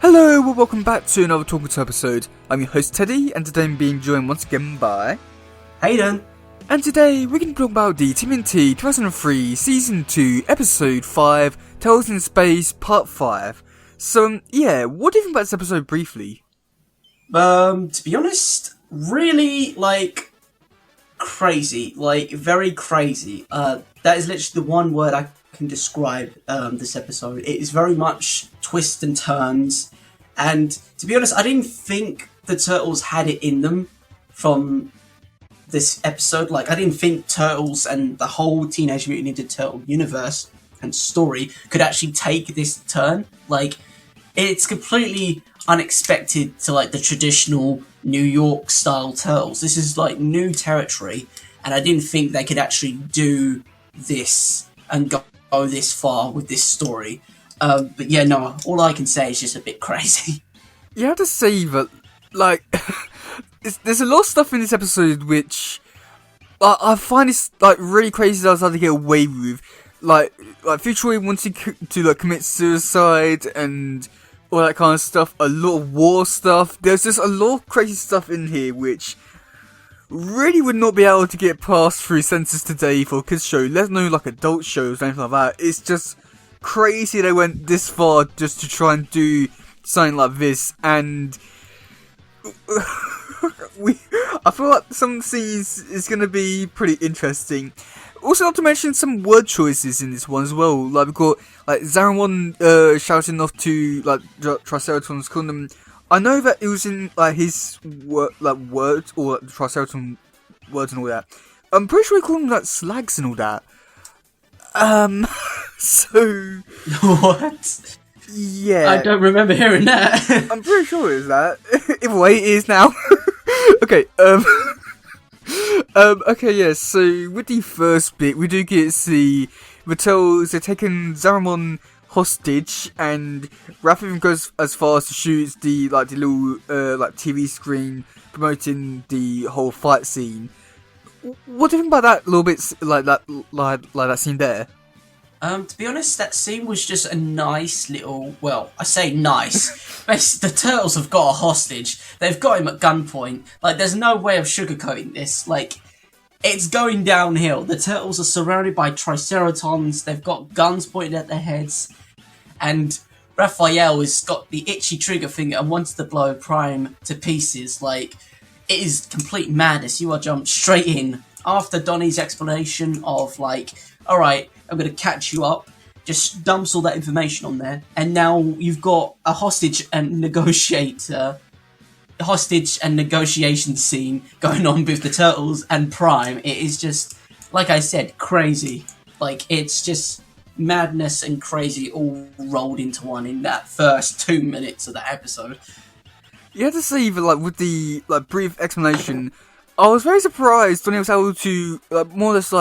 Hello, well, welcome back to another Talking To episode. I'm your host Teddy, and today I'm being joined once again by... Hayden. And today we're going to talk about the TMNT 2003 Season 2 Episode 5, Tales in Space Part 5. So, yeah, what do you think about this episode briefly? To be honest, really, crazy. Very crazy. That is literally the one word I can describe this episode. It is very much twists and turns, and to be honest, I didn't think the Turtles had it in them from this episode. I didn't think Turtles and the whole Teenage Mutant Ninja Turtle universe and story could actually take this turn. It's completely unexpected to the traditional New York style Turtles. This is new territory, and I didn't think they could actually do this and go this far with this story. But yeah, no, all I can say is just a bit crazy. You have to say that, there's a lot of stuff in this episode which I find is really crazy that I was able to get away with. Future wanting to commit suicide and all that kind of stuff. A lot of war stuff. There's just a lot of crazy stuff in here which really would not be able to get passed through censors today for a kids show. Let alone adult shows or anything like that. It's just crazy they went this far just to try and do something like this, and I feel like some scenes is going to be pretty interesting. Also, not to mention some word choices in this one as well. We've got Zaramon shouting off to Triceratons, calling them. I know that it was in his words or the Triceraton words and all that. I'm pretty sure he called them slags and all that. So What? Yeah, I don't remember hearing that. I'm pretty sure it is that. Either way, it is now. Okay. Okay. Yeah. So with the first bit, we do get to see the Turtles are taking Zaramon hostage, and Raph even goes as far as to shoot the little TV screen promoting the whole fight scene. What do you think about that little bit, that scene there? To be honest, that scene was just a nice little... Well, I say nice. Basically, the Turtles have got a hostage. They've got him at gunpoint. There's no way of sugarcoating this. It's going downhill. The Turtles are surrounded by Triceratons. They've got guns pointed at their heads. And Raphael has got the itchy trigger finger and wants to blow Prime to pieces. It is complete madness. You are jumped straight in. After Donnie's explanation of, alright, I'm going to catch you up, just dumps all that information on there, and now you've got a hostage and negotiation scene going on with the Turtles and Prime. It is just, like I said, crazy. It's just madness and crazy all rolled into one in that first 2 minutes of that episode. You have to see that, with the brief explanation, I was very surprised when he was able to more or less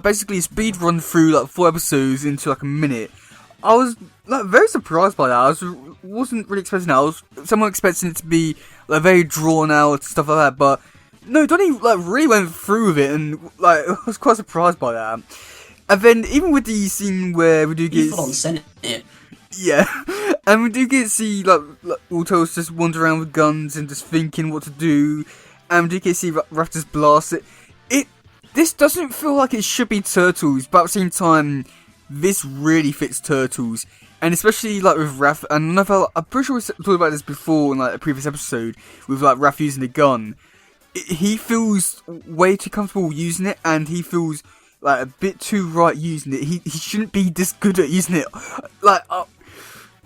basically speed run through 4 episodes into a minute. I was very surprised by that. I wasn't really expecting that. I was somewhat expecting it to be very drawn out stuff like that, but no, Donnie really went through with it, and I was quite surprised by that. And then even with the scene where we do get yeah, and we do get to see all Turtles just wander around with guns and just thinking what to do, and we do get to see Raph just blast it. This doesn't feel like it should be Turtles, but at the same time, this really fits Turtles. And especially with Raph, and I'm pretty sure we talked about this before in a previous episode, with Raph using the gun. He feels way too comfortable using it, and he feels a bit too right using it. He shouldn't be this good at using it. I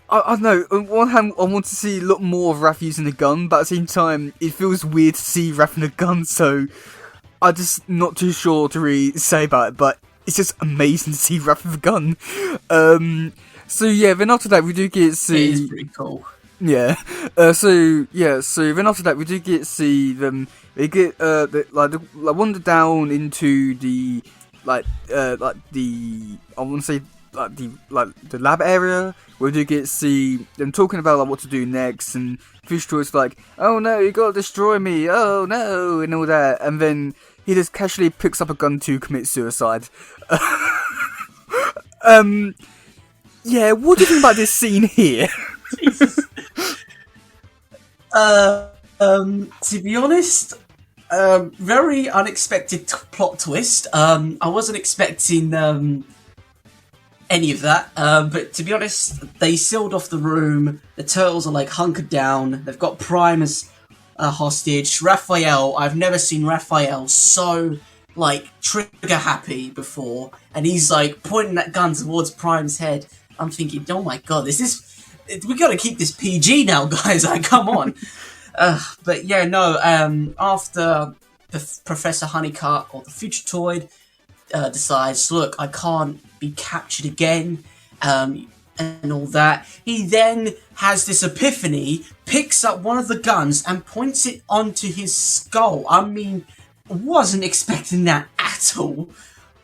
don't know, on one hand I want to see a lot more of Raph using the gun, but at the same time, it feels weird to see Raph in a gun, so I'm just not too sure to really say about it, but it's just amazing to see Raph with a gun. So yeah, then after that we do get to see... It is pretty cool. Yeah. So then after that we do get to see them. They get wander down into the the I want to say the lab area, where we do get to see them talking about what to do next, and Fish Toy's oh no, you gotta destroy me, oh no, and all that, and then he just casually picks up a gun to commit suicide. Yeah, what do you think about this scene here? Jesus. To be honest, very unexpected plot twist. I wasn't expecting any of that. But to be honest, they sealed off the room. The turtles are like hunkered down. They've got Prime as a hostage. Raphael, I've never seen Raphael so like trigger happy before, and he's like pointing that gun towards Prime's head. I'm thinking, oh my god, we gotta keep this PG now, guys. Like, come on. But yeah, no. After Professor Honeycutt or the Futuretoid decides, look, I can't be captured again, and all that, he then has this epiphany, picks up one of the guns and points it onto his skull. I mean, wasn't expecting that at all.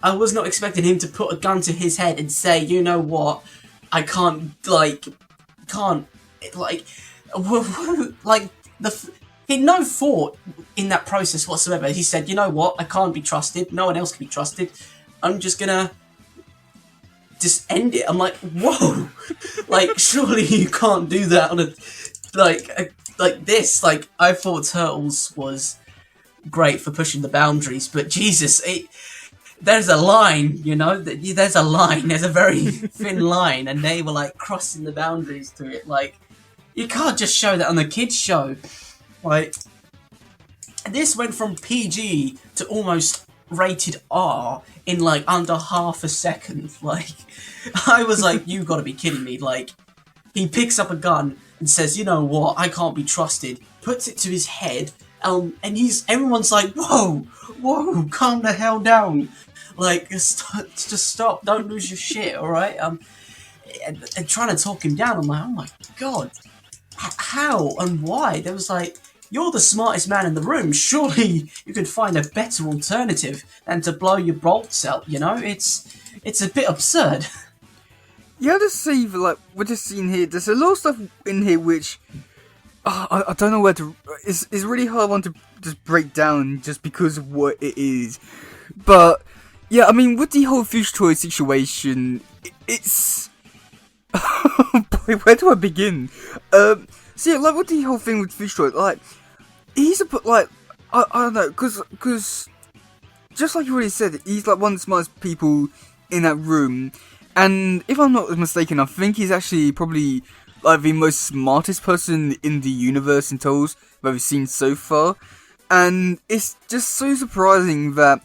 I was not expecting him to put a gun to his head and say, you know what, I can't, he had no thought in that process whatsoever. He said, you know what, I can't be trusted, no one else can be trusted, I'm just gonna just end it. I'm like, whoa, like, surely you can't do that on like this. Like, I thought Turtles was great for pushing the boundaries, but Jesus, there's a line, you know, there's a very thin line, and they were like crossing the boundaries to it. Like, you can't just show that on a kids show. Like, this went from PG to almost rated R in like under half a second. Like, I was like, you gotta be kidding me. Like, he picks up a gun and says, you know what, I can't be trusted, puts it to his head, and everyone's like, whoa, calm the hell down. Like, just stop, don't lose your shit, alright? And trying to talk him down, I'm like, oh my god, how and why? There was like, you're the smartest man in the room, surely you could find a better alternative than to blow your bolts out, you know? It's a bit absurd. Yeah, I just see, like, with this scene here, there's a lot of stuff in here which, I don't know where to, it's really hard one to just break down just because of what it is. But, yeah, I mean, with the whole Futuretoid situation, it's, boy, where do I begin? So yeah, like, with the whole thing with Futuretoid, like, he's I don't know, because, just like you already said, he's, like, one of the smartest people in that room, and if I'm not mistaken, I think he's actually probably, like, the most smartest person in the universe in Turtles that we've seen so far, and it's just so surprising that,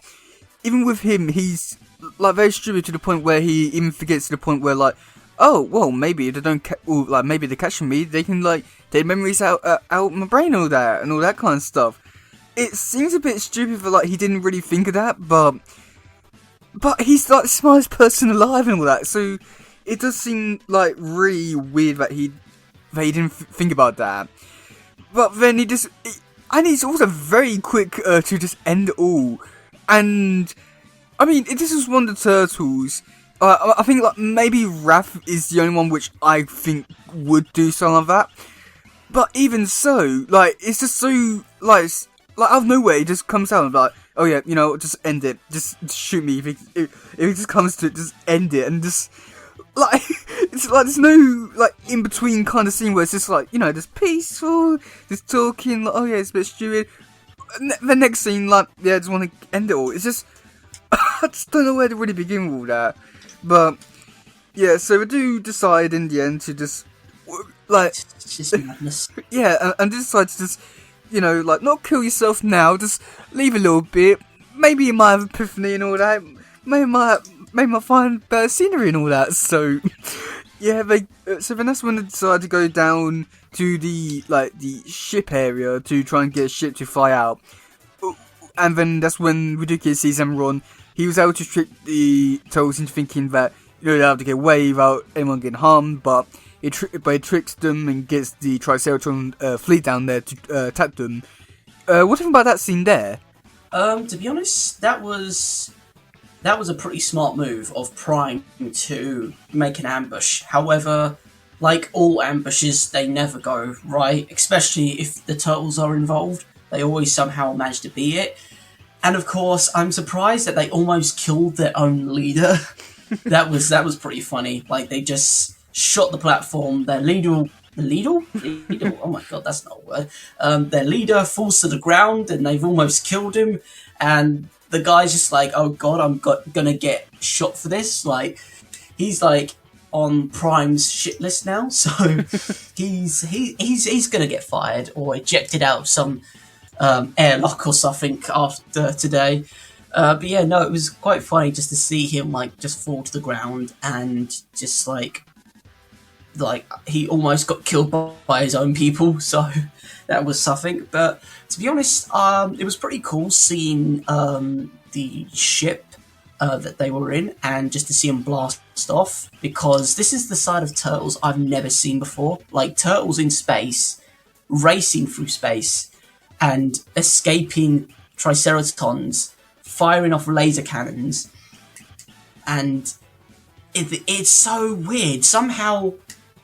even with him, he's, like, very stupid to the point where he even forgets to the point where, like, oh, well, maybe if they don't, maybe they're catching me, they can, like, take memories out my brain, and all that kind of stuff. It seems a bit stupid for, like, he didn't really think of that, but he's, like, the smartest person alive and all that, so it does seem, like, really weird that he didn't think about that. But then and he's also very quick to just end it all. And, I mean, if this was one of the Turtles, I think, like, maybe Raph is the only one which I think would do something like that. But even so, like, it's just so, like out of nowhere, it just comes out and like, oh yeah, you know, just end it. Just shoot me. If it just comes to it, just end it. And just, like, it's like, there's no, like, in-between kind of scene where it's just like, you know, just peaceful, just talking, like, oh yeah, it's a bit stupid. The next scene, like, yeah, I just want to end it all. It's just, I just don't know where to really begin with all that. But, yeah, so we do decide in the end to just, like, It's just madness. yeah, and decide to just, you know, like, not kill yourself now, just leave a little bit. Maybe you might have epiphany and all that. Maybe might find better scenery and all that. So, yeah, so then that's when they decide to go down to the ship area to try and get a ship to fly out. And then that's when Ridiculous sees Emerald. He was able to trick the Turtles into thinking that, you know, they have to get away without anyone getting harmed, but he tricks them and gets the Triceratron fleet down there to attack them. What do you think about that scene there? To be honest, that was a pretty smart move of Prime to make an ambush. However, like all ambushes, they never go right, especially if the Turtles are involved. They always somehow manage to beat it. And of course, I'm surprised that they almost killed their own leader. That was pretty funny. Like, they just shot the platform. Their leader the leader. Oh my god, that's not a word. Their leader falls to the ground, and they've almost killed him. And the guy's just like, "Oh god, gonna get shot for this." Like, he's like on Prime's shit list now, so he's gonna get fired or ejected out of some airlock or something after today. But yeah, no, it was quite funny just to see him like just fall to the ground and just like he almost got killed by his own people. So that was something. But to be honest, it was pretty cool seeing the ship that they were in, and just to see them blast off, because this is the side of Turtles I've never seen before. Like, Turtles in space, racing through space, and escaping Triceratons, firing off laser cannons, and it's so weird. Somehow,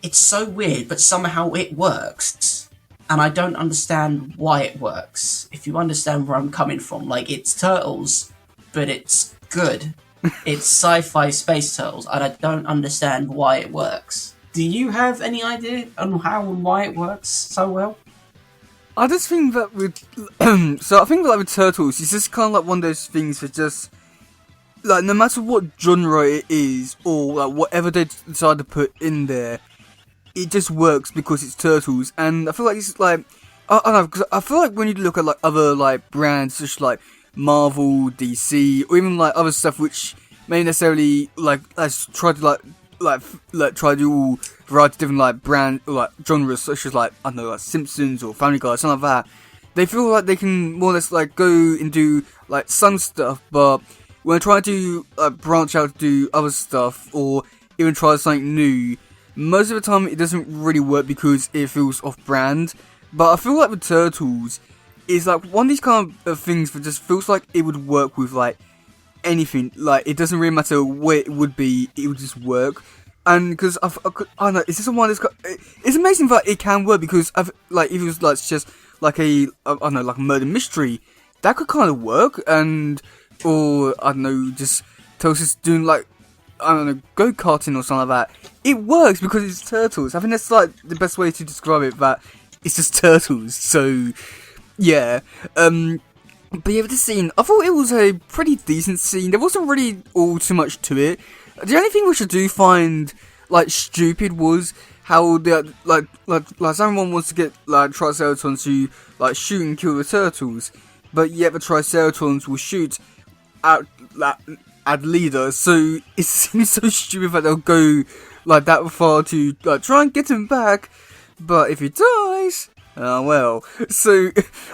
it's so weird, but somehow it works. And I don't understand why it works. If you understand where I'm coming from, like, it's Turtles, but it's good. It's sci-fi space Turtles, and I don't understand why it works. Do you have any idea on how and why it works so well? I just think that with so I think that with Turtles, it's just kind of like one of those things that just like, no matter what genre it is or like whatever they decide to put in there, it just works because it's Turtles. And I feel like it's like I don't know, because I feel like when you look at like other like brands, such like Marvel, DC, or even like other stuff which may necessarily like try to try to do all variety of different like brand or like genres, such as like, I don't know, like Simpsons or Family Guy, something like that. They feel like they can more or less like go and do like some stuff, but when I try to branch out to do other stuff or even try something new, most of the time it doesn't really work because it feels off-brand. But I feel like with Turtles, it's like one of these kind of things that just feels like it would work with like anything. Like, it doesn't really matter where it would be, it would just work. And because I don't know, it's just one that's it's amazing that it can work, because like if it was like just like I don't know, like a murder mystery, that could kind of work. And or I don't know, just Turtles doing like, I don't know, go-karting or something like that. It works because it's Turtles. I think that's like the best way to describe it, that it's just Turtles. So yeah, but yeah, with the scene, I thought it was a pretty decent scene. There wasn't really all too much to it. The only thing which I do find like stupid was how the like someone wants to get like Triceratons to like shoot and kill the Turtles, but yet the Triceratons will shoot at leader. So it seems so stupid that they'll go like that far to like try and get him back, but if he dies, oh well. So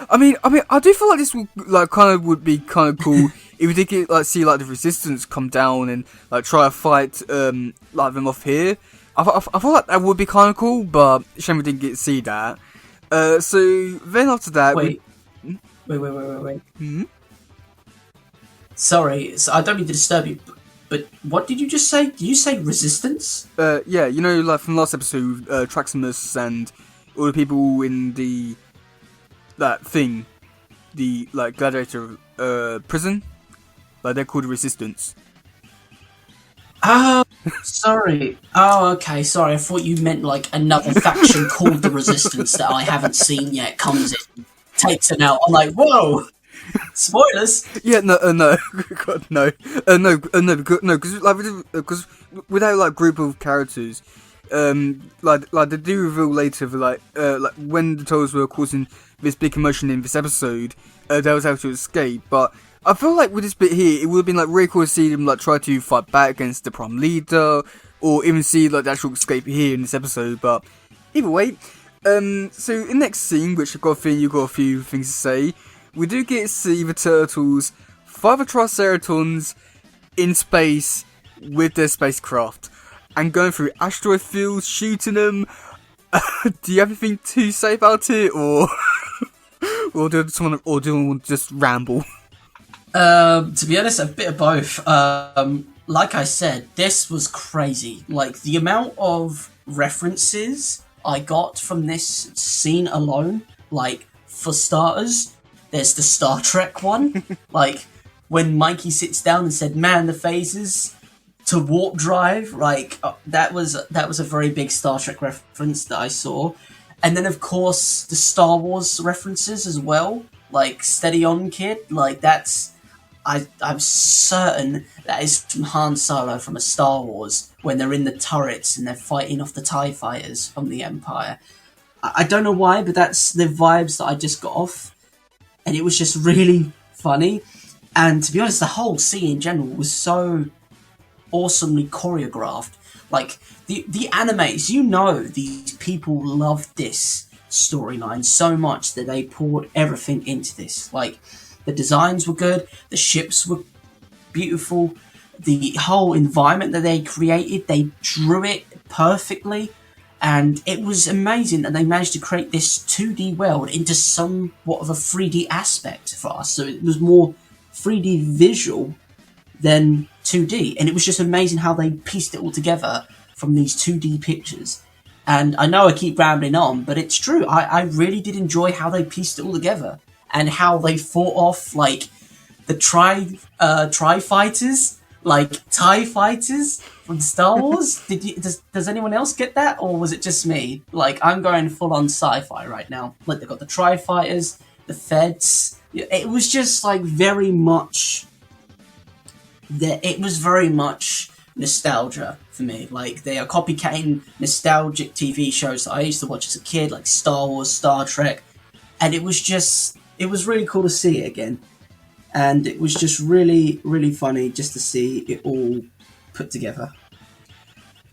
I mean, I do feel like this would like would be kind of cool if we did get like see like the Resistance come down and like try to fight like them off here. I feel like that would be kind of cool, but shame we didn't get to see that. So then after that, wait. Hmm? Sorry, so I don't mean to disturb you, but what did you just say? Did you say Resistance? Yeah, you know, like from last episode, Traximus and all the people in that thing, the like gladiator prison, like they're called Resistance. Oh, sorry. Oh, okay, sorry. I thought you meant like another faction called the Resistance that I haven't seen yet comes in, takes it out. I'm like, whoa! Spoilers. Yeah, no, God, no, because without like group of characters, like they do reveal later that like when the Turtles were causing this big commotion in this episode, they was able to escape. But I feel like with this bit here, it would have been like really cool to see them like try to fight back against the Prime Leader, or even see like the actual escape here in this episode. But either way, so in the next scene, which I've got a feeling you've got a few things to say. We do get to see the Turtles fight the Triceratons in space with their spacecraft and going through asteroid fields, shooting them. Do you have anything to say about it, or do you want to just ramble? To be honest, a bit of both. Like I said, this was crazy. Like, the amount of references I got from this scene alone, like, for starters, there's the Star Trek one. Like, when Mikey sits down and said, "Man, the phasers to warp drive, like that was a very big Star Trek reference that I saw, and then of course the Star Wars references as well, like Steady On Kid, like that's I'm certain that is from Han Solo from a Star Wars when they're in the turrets and they're fighting off the TIE fighters from the Empire. I don't know why, but that's the vibes that I just got off, and it was just really funny. And to be honest, the whole scene in general was so awesomely choreographed. Like the animators, these people loved this storyline so much that they poured everything into this. Like the designs were good, the ships were beautiful, the whole environment that they created, they drew it perfectly, and it was amazing that they managed to create this 2D world into somewhat of a 3D aspect for us. So it was more 3D visual than 2D, and it was just amazing how they pieced it all together from these 2D pictures. And I know I keep rambling on, but it's true. I really did enjoy how they pieced it all together and how they fought off like the tri fighters, like TIE fighters from Star Wars. Does anyone else get that, or was it just me? Like I'm going full on sci-fi right now. Like they've got the TIE fighters, the feds. It was just like very much. It was very much nostalgia for me. Like they are copycatting nostalgic TV shows that I used to watch as a kid, like Star Wars, Star Trek, and it was really cool to see it again. And it was just really, really funny just to see it all put together.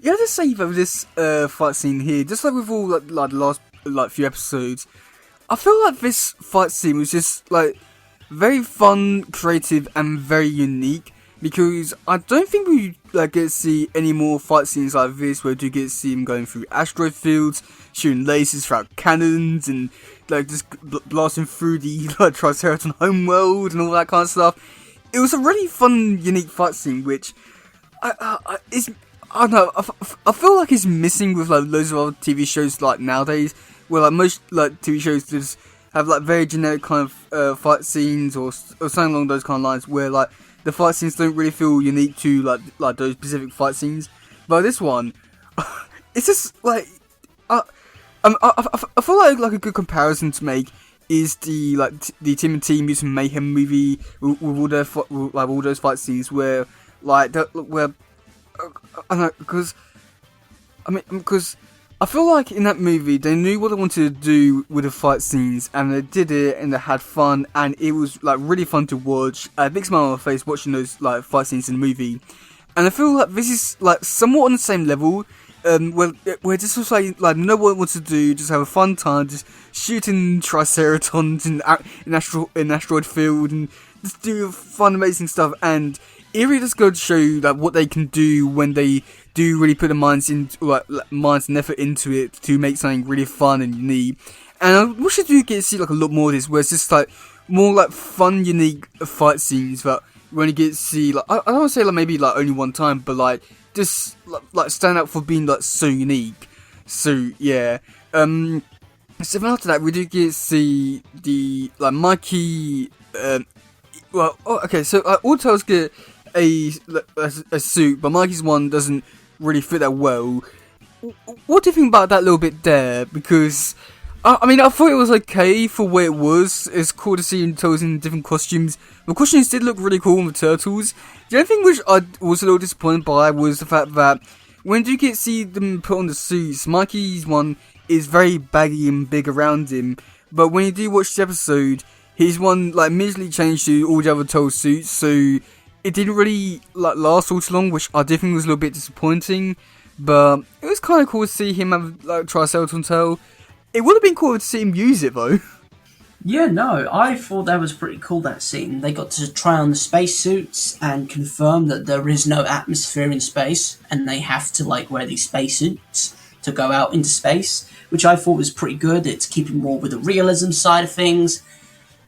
Yeah, I just say that with this fight scene here, just like with all like the last few episodes, I feel like this fight scene was just like very fun, creative, and very unique. Because I don't think we get to see any more fight scenes like this, where you get to see him going through asteroid fields, shooting lasers throughout cannons, and just blasting through the Triceratops homeworld and all that kind of stuff. It was a really fun, unique fight scene, which I don't know. I feel like it's missing with loads of other TV shows nowadays, where most TV shows just have very generic kind of fight scenes or something along those kind of lines, where the fight scenes don't really feel unique to those specific fight scenes. But this one, it's just I feel like a good comparison to make is the TMNT Mutant Mayhem movie with all those fight scenes where I don't know, because I feel like in that movie they knew what they wanted to do with the fight scenes, and they did it, and they had fun, and it was really fun to watch. A big smile on my face watching those fight scenes in the movie, and I feel like this is somewhat on the same level, where this was know what it wants to do, just have a fun time, just shooting Triceratons in asteroid field, and just do fun, amazing stuff, and it really just goes to show you what they can do when they do really put the minds and effort into it to make something really fun and unique. And I wish I do get to see a lot more of this, where it's just more fun, unique fight scenes that we only get to see I don't want to say maybe only one time, but just stand out for being so unique. So yeah. So then after that, we do get to see the Mikey. Okay. So all the tales get a suit, but Mikey's one doesn't really fit that well. What do you think about that little bit there? Because I thought it was okay for where it was. It's cool to see him turtles in different costumes. The costumes did look really cool with the turtles. The only thing which I was a little disappointed by was the fact that when you get to see them put on the suits, Mikey's one is very baggy and big around him. But when you do watch the episode, his one immediately changed to all the other turtle suits, so it didn't really last all too long, which I did think was a little bit disappointing. But it was kind of cool to see him have Triceratops tail. It would have been cool to see him use it though. Yeah, no, I thought that was pretty cool, that scene. They got to try on the spacesuits and confirm that there is no atmosphere in space, and they have to wear these spacesuits to go out into space, which I thought was pretty good. It's keeping more with the realism side of things.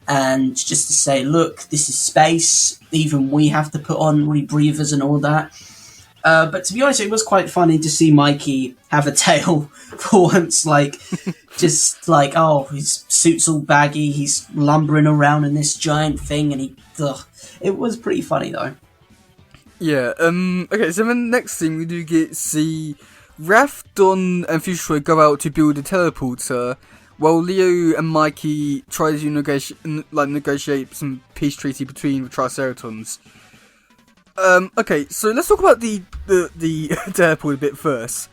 And just to say, look, this is space. Even we have to put on rebreathers and all that. But to be honest, it was quite funny to see Mikey have a tail for once. His suit's all baggy. He's lumbering around in this giant thing, and it was pretty funny though. Yeah, okay, so then the next thing we do get see Raph, Don, and Future go out to build a teleporter, while Leo and Mikey try to negotiate some peace treaty between the Triceratons. Okay, so let's talk about the teleporter bit first.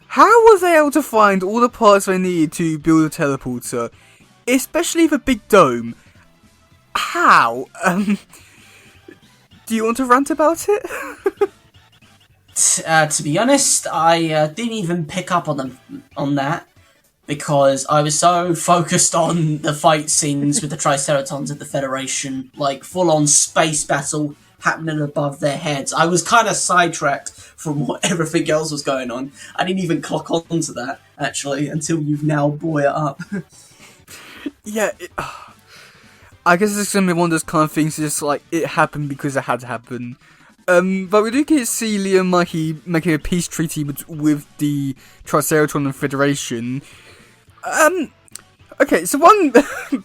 How was they able to find all the parts they needed to build a teleporter, especially the big dome? How? Do you want to rant about it? To be honest, I didn't even pick up on that because I was so focused on the fight scenes with the Triceratons at the Federation, like full-on space battle happening above their heads. I was kind of sidetracked from what everything else was going on. I didn't even clock on to that, actually, until you've now brought it up. Yeah, I guess it's gonna be one of those kind of things, just like, it happened because it had to happen. But we do get to see Leo and Mikey making a peace treaty with the Triceraton and Federation. Okay, so one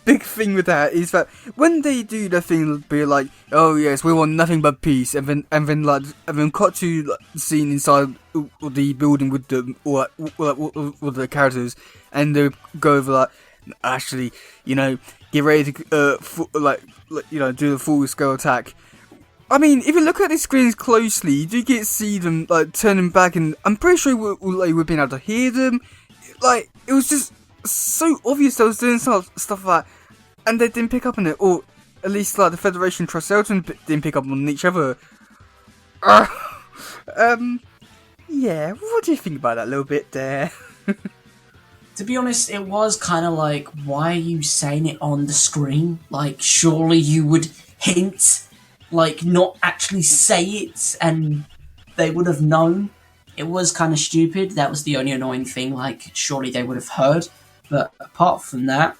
big thing with that is that when they do their thing, they'll be like, "Oh yes, we want nothing but peace," and then cut to the scene inside the building with all the characters, and they go over like, "Actually, get ready to do the full scale attack." I mean, if you look at the screens closely, you do get to see them like turning back, and I'm pretty sure we've been able to hear them. Like, it was just so obvious they was doing stuff like that, and they didn't pick up on it, or at least like the Federation Triceraton didn't pick up on each other. Yeah, what do you think about that little bit there? To be honest, it was kind of like, why are you saying it on the screen? Like, surely you would hint, like, not actually say it, and they would have known. It was kind of stupid. That was the only annoying thing. Like, surely they would have heard. But apart from that,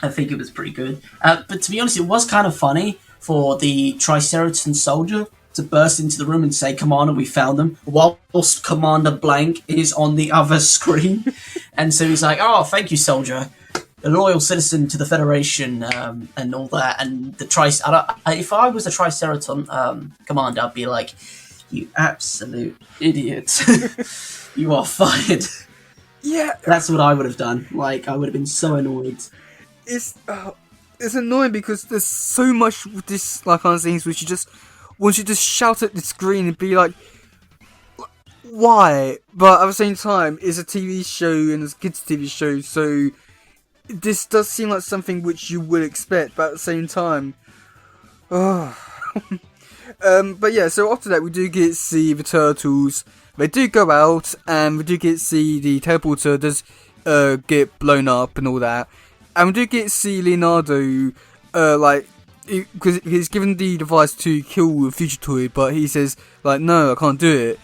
I think it was pretty good. But to be honest, it was kind of funny for the Triceraton soldier to burst into the room and say, "Commander, we found them," whilst Commander Blank is on the other screen. And so he's like, "Oh, thank you, soldier. A loyal citizen to the Federation," and all that. And the if I was the Triceraton commander, I'd be like, "You absolute idiot. You are fired." Yeah, that's what I would have done. Like, I would have been so annoyed. It's annoying because there's so much with this like kind of things which you just want you to shout at the screen and be like, why? But at the same time, it's a TV show and it's a kids' TV show, so this does seem like something which you would expect. But at the same time, but yeah. So after that, we do get to see the turtles. They do go out, and we do get to see the teleporter does get blown up and all that. And we do get to see Leonardo, because he's given the device to kill the Fugitoid, but he says, like, "No, I can't do it."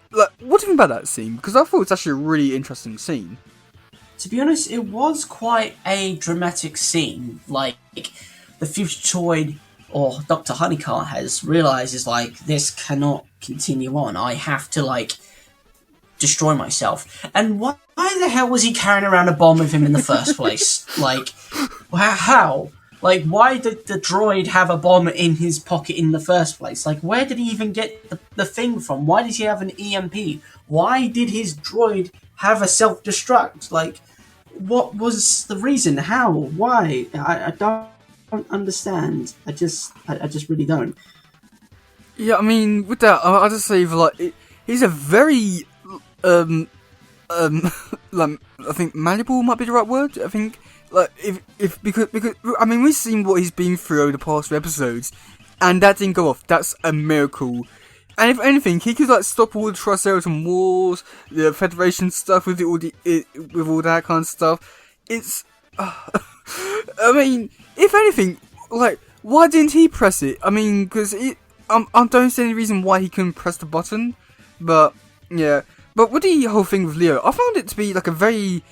Like, what do you think about that scene? Because I thought it's actually a really interesting scene. To be honest, it was quite a dramatic scene. Like, the Fugitoid, or Dr. Honeycart, has realised, is like, this cannot continue on. I have to, like, destroy myself. And why the hell was he carrying around a bomb with him in the first place? Like, how? Like, why did the droid have a bomb in his pocket in the first place? Like, where did he even get the thing from? Why does he have an EMP? Why did his droid have a self-destruct? Like, what was the reason? How? Why? I don't understand. I just really don't. Yeah, I mean, with that, I'll just say, like, he's a very, like, I think malleable might be the right word. I think, like, because I mean, we've seen what he's been through over the past few episodes, and that didn't go off. That's a miracle. And if anything, he could, like, stop all the Triceraton wars, the Federation stuff with all that kind of stuff. It's, I mean, if anything, like, why didn't he press it? I mean, because I don't see any reason why he couldn't press the button. But yeah, but with the whole thing with Leo, I found it to be like a very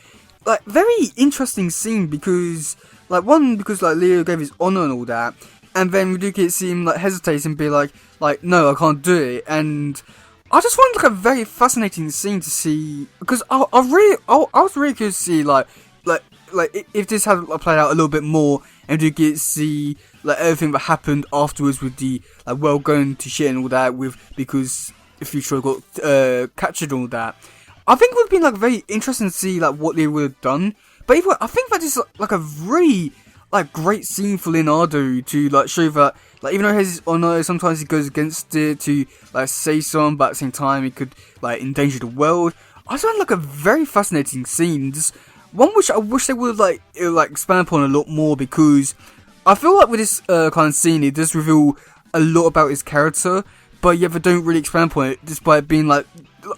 interesting scene because Leo gave his honor and all that, and then we do get to see him like hesitate and be like no, I can't do it. And I just found like a very fascinating scene to see because I was really curious to see like like if this had like, played out a little bit more, and we do get to see like everything that happened afterwards with the like world going to shit and all that, with because the future got captured and all that. I think it would have been like very interesting to see like what they would have done. But even, I think that is like a really like great scene for Leonardo to like show that like even though his honor sometimes he goes against it to like say something, but at the same time it could like endanger the world. I found like a very fascinating scene, just one which I wish they would like expand upon a lot more, because I feel like with this kind of scene it does reveal a lot about his character, but yet they don't really expand upon it, despite being like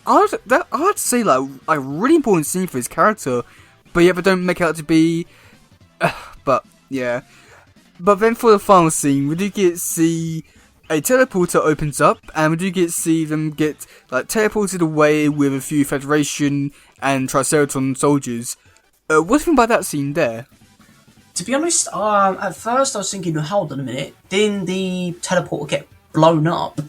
I had to say like a really important scene for his character, but yet they don't make it out to be. But yeah, but then for the final scene, we do get to see a teleporter opens up, and we do get to see them get like teleported away with a few Federation and Triceratops soldiers. What do you think about that scene there? To be honest, at first I was thinking, hold on a minute, didn't the teleporter get blown up?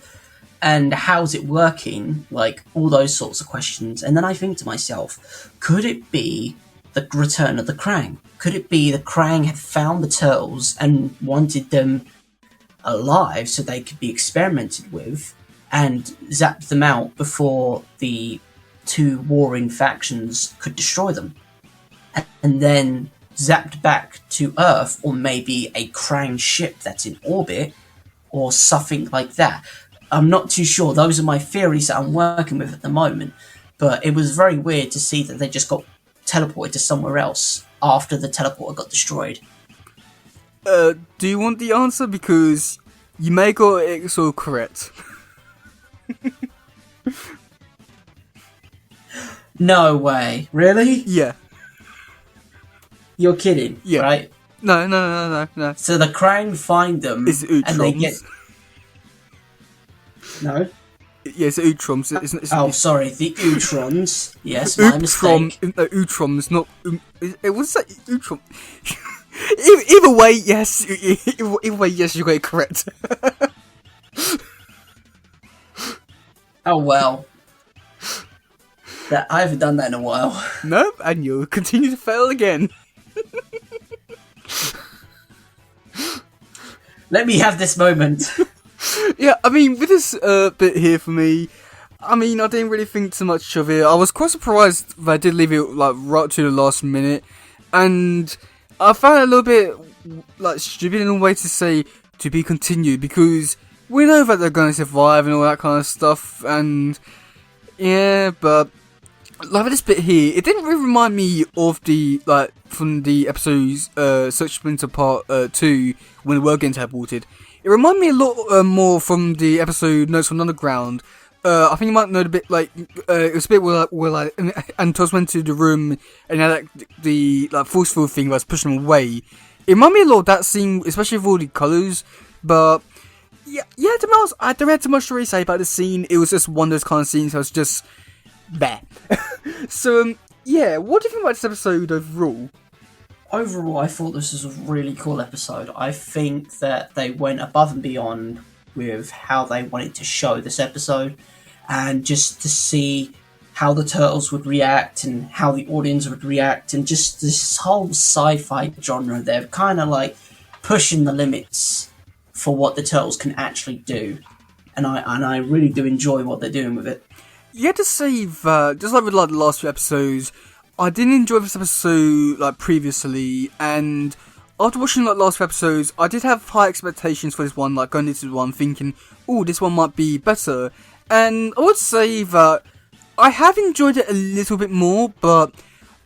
And how's it working? Like, all those sorts of questions. And then I think to myself, could it be the return of the Krang? Could it be the Krang had found the turtles and wanted them alive so they could be experimented with, and zapped them out before the two warring factions could destroy them? And then zapped back to Earth, or maybe a Krang ship that's in orbit, or something like that. I'm not too sure. Those are my theories that I'm working with at the moment. But it was very weird to see that they just got teleported to somewhere else after the teleporter got destroyed. Do you want the answer? Because you may got it sort of correct. No way. Really? Yeah. You're kidding, yeah. Right? No. So the Krang find them, it's Utrons. And they get... No? Yeah, it's Utrons. Sorry, the Utrons. Yes, my mistake. Utrons, not... It was that Utron... Either way, yes. Either way, yes, you got it correct. Oh, well. I haven't done that in a while. No, and you'll continue to fail again. Let me have this moment. Yeah, I mean, with this bit here for me, I mean, I didn't really think too much of it. I was quite surprised that I did leave it like right to the last minute, and I found it a little bit like stupid in a way to say to be continued, because we know that they're going to survive and all that kind of stuff, and yeah, but like this bit here, it didn't really remind me of the like from the episodes Search Splinter Part 2 when the world getting teleported. It reminded me a lot more from the episode Notes from Underground. I think you might know the bit like it was a bit where like Antos went to the room and had like, the like forceful thing that was pushing him away. It reminded me a lot of that scene, especially with all the colours. But yeah, to be honest, I don't have too much to really say about the scene. It was just one of those kind of scenes that was just there. So yeah, what do you think about this episode overall? Overall, I thought this was a really cool episode. I think that they went above and beyond with how they wanted to show this episode, and just to see how the turtles would react and how the audience would react, and just this whole sci-fi genre. They're kind of like pushing the limits for what the turtles can actually do, and I really do enjoy what they're doing with it. You had to say that, just like with like the last few episodes, I didn't enjoy this episode like previously, and after watching like last few episodes, I did have high expectations for this one, like going into the one thinking, oh, this one might be better. And I would say that I have enjoyed it a little bit more, but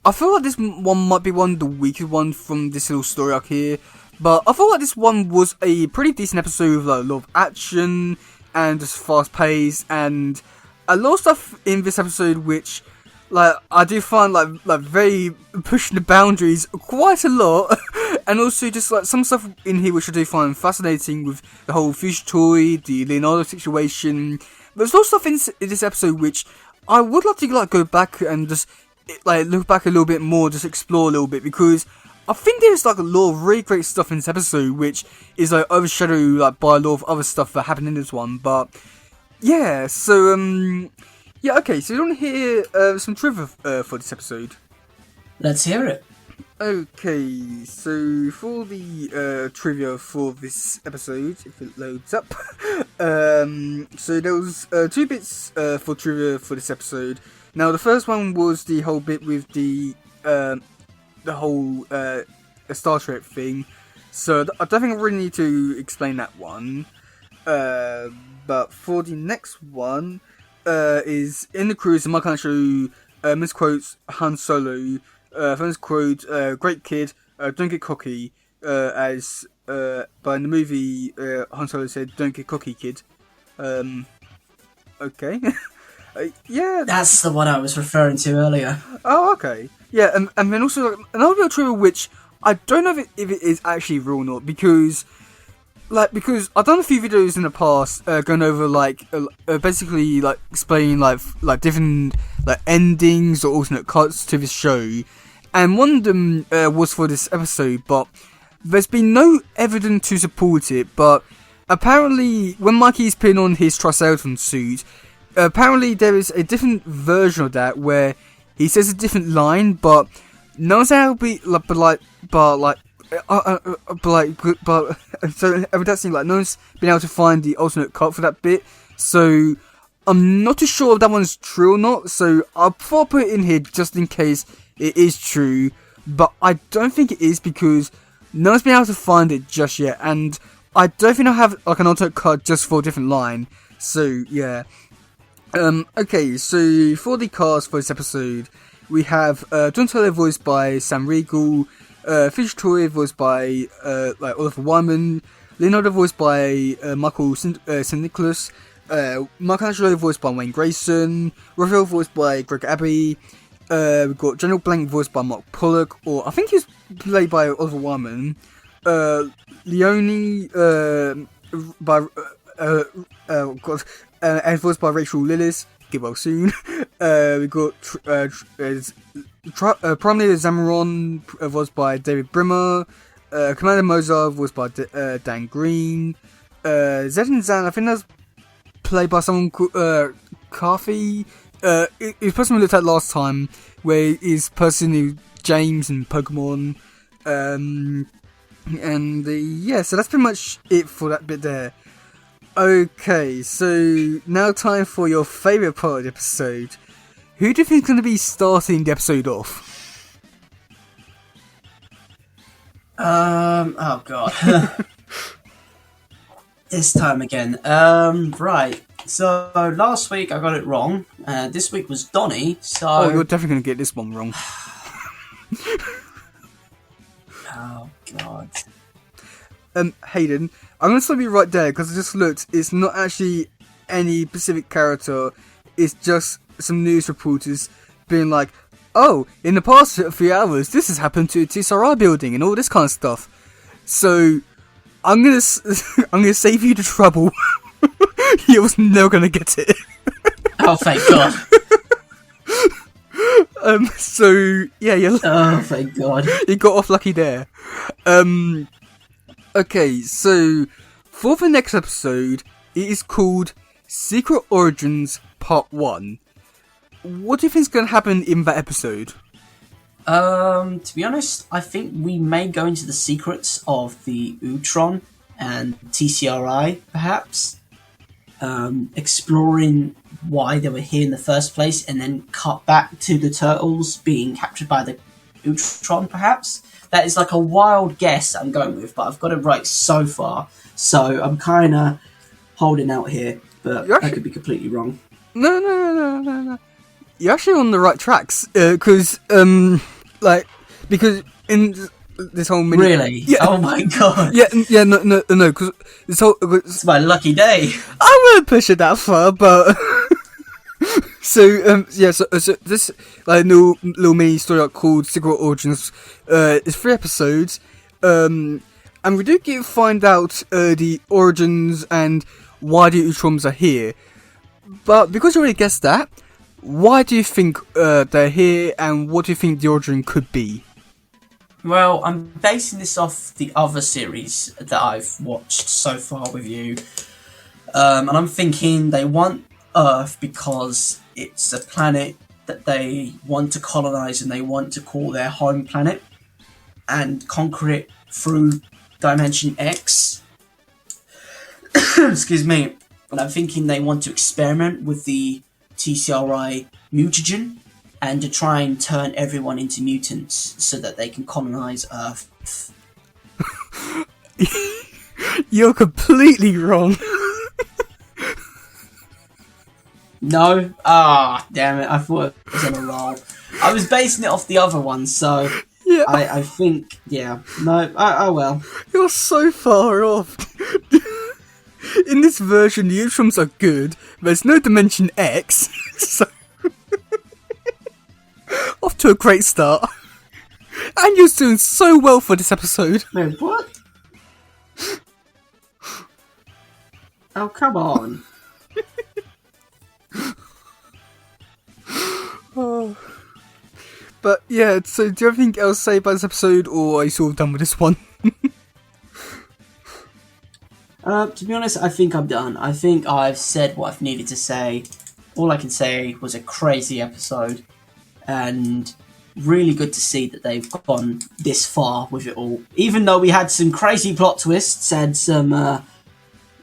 I feel like this one might be one of the weaker ones from this little story arc here. But I feel like this one was a pretty decent episode with like a lot of action and just fast paced, and a lot of stuff in this episode which like I do find like very pushing the boundaries quite a lot. And also just like some stuff in here which I do find fascinating, with the whole future toy, the Leonardo situation. There's also stuff in this episode which I would like to like go back and just like look back a little bit more, just explore a little bit, because I think there's like a lot of really great stuff in this episode which is like overshadowed like by a lot of other stuff that happened in this one. But yeah, so yeah, okay, so you want to hear some trivia for this episode? Let's hear it. Okay, so for the trivia for this episode, if it loads up, so there was two bits for trivia for this episode. Now the first one was the whole bit with the whole Star Trek thing. So I don't think I really need to explain that one. But for the next one, is in the cruise, and my kind of show misquotes Han Solo. Famous quote, "Great kid, don't get cocky." But in the movie, Han Solo said, "Don't get cocky, kid." Okay. Yeah. That's the one I was referring to earlier. Oh, okay. Yeah, and then also another bit of trivia which I don't know if it is actually real or not, because I've done a few videos in the past going over basically like explaining like different like endings or alternate cuts to this show, and one of them was for this episode, but there's been no evidence to support it. But apparently, when Mikey's putting on his Triceratops suit, apparently there is a different version of that where he says a different line, but no one's able to be so evidently like no one's been able to find the alternate cut for that bit. So I'm not too sure if that one's true or not. So I'll put it in here just in case it is true, but I don't think it is because no one's been able to find it just yet, and I don't think I have like an alternate cut just for a different line. So yeah. Okay, so for the cast for this episode, we have Donatello voiced by Sam Riegel, Fisher Troy voiced by Oliver Wyman, Leonardo voiced by Michael St. Nicholas, Michelangelo voiced by Wayne Grayson, Raphael voiced by Greg Abbey, we've got General Blank voiced by Mark Pollock, or I think he was played by Oliver Wyman, Leone by and voiced by Rachel Lillis. Get well soon. We got Prime Leader Zamaron, voiced by David Brimmer. Commander Mozart, voiced by Dan Green. Zed and Zan, I think that's played by someone called Carthy. His person we looked at last time, where his person who James and Pokemon. Yeah, so that's pretty much it for that bit there. Okay, so now time for your favourite part of the episode. Who do you think is going to be starting the episode off? Oh god. This time again. Right. So last week I got it wrong. This week was Donnie, so... Oh, you're definitely going to get this one wrong. Oh god. Hayden, I'm going to stop you right there because I just looked. It's not actually any specific character. It's just some news reporters being like, "Oh, in the past few hours, this has happened to a TSRI building and all this kind of stuff." So I'm gonna save you the trouble. You was never gonna get it. Oh, thank God. So yeah, oh, thank God. You got off lucky there. Okay, so for the next episode, it is called Secret Origins Part 1. What do you think is going to happen in that episode? To be honest, I think we may go into the secrets of the Utron and TCRI, perhaps. Exploring why they were here in the first place, and then cut back to the turtles being captured by the Utron, perhaps. That is like a wild guess I'm going with, but I've got it right so far. So I'm kind of holding out here, but I could be completely wrong. No. You're actually on the right tracks, because in this whole mini... Really? Yeah. Oh my god. Yeah, no, because this whole... It's my lucky day. I wouldn't push it that far, but... So this like little mini story called Secret Origins is 3 episodes, and we do find out the origins and why the Utrons are here. But because you already guessed that, why do you think they're here, and what do you think the origin could be? Well, I'm basing this off the other series that I've watched so far with you, and I'm thinking they want Earth because it's a planet that they want to colonize and they want to call their home planet. and conquer it through Dimension X. Excuse me. And I'm thinking they want to experiment with the TCRI mutagen and to try and turn everyone into mutants so that they can colonize Earth. You're completely wrong. No? Ah, damn it. I thought it was on a roll. I was basing it off the other one, so Yeah. I think, yeah. No, oh well. You're so far off. In this version, the instruments are good. There's no Dimension X, so off to a great start. And you're doing so well for this episode. Wait, what? Oh, come on. Oh. But yeah, so do you have anything else to say about this episode, or are you sort of done with this one? To be honest, I think I'm done. I think I've said what I've needed to say. All I can say was a crazy episode, and really good to see that they've gone this far with it all. Even though we had some crazy plot twists and some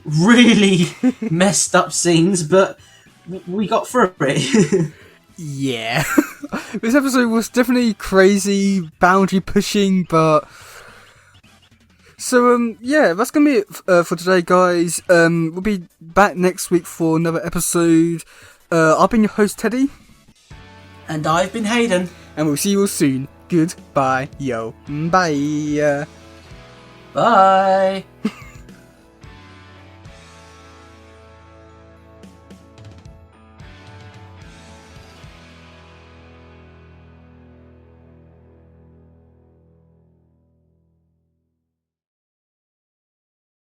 really messed up scenes, but we got through it. Yeah. This episode was definitely crazy, boundary pushing, but... So, yeah, that's gonna be it for today, guys. We'll be back next week for another episode. I've been your host, Teddy. And I've been Hayden. And we'll see you all soon. Goodbye, yo. Bye. Bye.